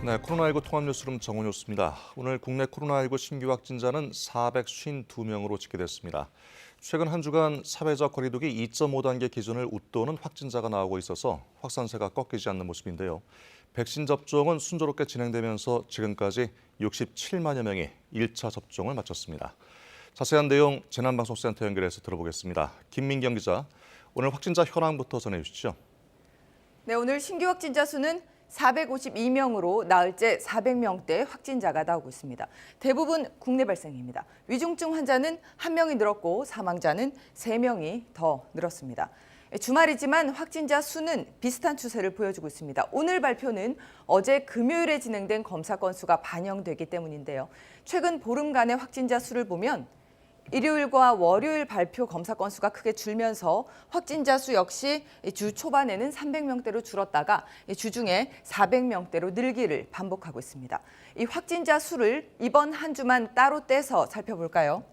네, 코로나19 통합 뉴스룸 정원 뉴스입니다. 오늘 국내 코로나19 신규 확진자는 452명으로 집계됐습니다. 최근 한 주간 사회적 거리두기 2.5단계 기준을 웃도는 확진자가 나오고 있어서 확산세가 꺾이지 않는 모습인데요. 백신 접종은 순조롭게 진행되면서 지금까지 67만여 명이 1차 접종을 마쳤습니다. 자세한 내용 재난방송센터 연결해서 들어보겠습니다. 김민경 기자, 오늘 확진자 현황부터 전해주시죠. 네, 오늘 신규 확진자 수는 452명으로 나흘째 400명대 확진자가 나오고 있습니다. 대부분 국내 발생입니다. 위중증 환자는 1명이 늘었고 사망자는 3명이 더 늘었습니다. 주말이지만 확진자 수는 비슷한 추세를 보여주고 있습니다. 오늘 발표는 어제 금요일에 진행된 검사 건수가 반영되기 때문인데요. 최근 보름간의 확진자 수를 보면 일요일과 월요일 발표 검사 건수가 크게 줄면서 확진자 수 역시 주 초반에는 300명대로 줄었다가 주중에 400명대로 늘기를 반복하고 있습니다. 이 확진자 수를 이번 한 주만 따로 떼서 살펴볼까요?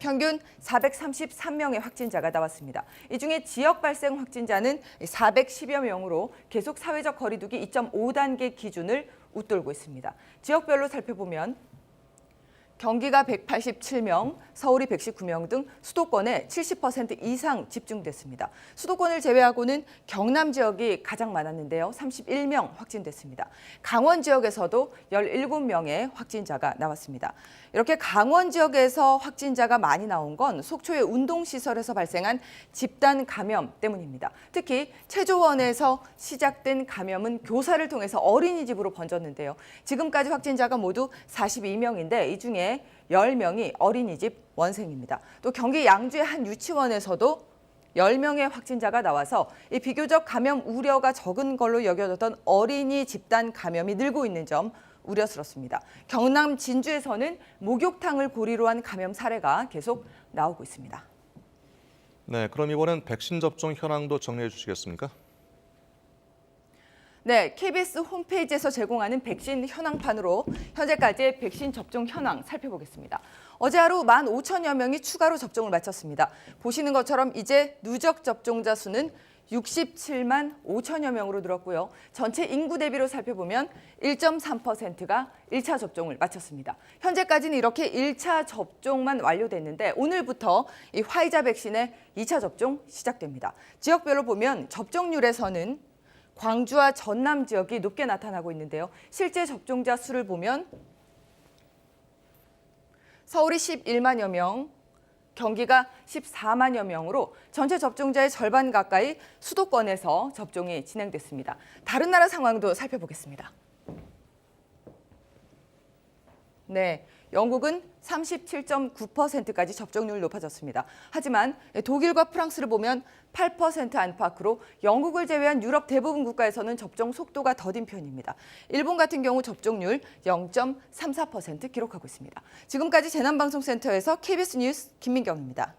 평균 433명의 확진자가 나왔습니다. 이 중에 지역 발생 확진자는 410여 명으로 계속 사회적 거리두기 2.5단계 기준을 웃돌고 있습니다. 지역별로 살펴보면 경기가 187명, 서울이 119명 등 수도권에 70% 이상 집중됐습니다. 수도권을 제외하고는 경남 지역이 가장 많았는데요. 31명 확진됐습니다. 강원 지역에서도 17명의 확진자가 나왔습니다. 이렇게 강원 지역에서 확진자가 많이 나온 건 속초의 운동시설에서 발생한 집단 감염 때문입니다. 특히 체조원에서 시작된 감염은 교사를 통해서 어린이집으로 번졌는데요. 지금까지 확진자가 모두 42명인데 이 중에 10명이 어린이집 원생입니다. 또 경기 양주의 한 유치원에서도 10명의 확진자가 나와서 이 비교적 감염 우려가 적은 걸로 여겨졌던 어린이 집단 감염이 늘고 있는 점 우려스럽습니다. 경남 진주에서는 목욕탕을 고리로 한 감염 사례가 계속 나오고 있습니다. 네, 그럼 이번엔 백신 접종 현황도 정리해 주시겠습니까? 네, KBS 홈페이지에서 제공하는 백신 현황판으로 현재까지의 백신 접종 현황 살펴보겠습니다. 어제 하루 15,000여 명이 추가로 접종을 마쳤습니다. 보시는 것처럼 이제 누적 접종자 수는 67만 5천여 명으로 늘었고요. 전체 인구 대비로 살펴보면 1.3%가 1차 접종을 마쳤습니다. 현재까지는 이렇게 1차 접종만 완료됐는데 오늘부터 이 화이자 백신의 2차 접종 시작됩니다. 지역별로 보면 접종률에서는 광주와 전남 지역이 높게 나타나고 있는데요. 실제 접종자 수를 보면 서울이 11만여 명, 경기가 14만여 명으로 전체 접종자의 절반 가까이 수도권에서 접종이 진행됐습니다. 다른 나라 상황도 살펴보겠습니다. 네, 영국은 37.9%까지 접종률이 높아졌습니다. 하지만 독일과 프랑스를 보면 8% 안팎으로 영국을 제외한 유럽 대부분 국가에서는 접종 속도가 더딘 편입니다. 일본 같은 경우 접종률 0.34% 기록하고 있습니다. 지금까지 재난방송센터에서 KBS 뉴스 김민경입니다.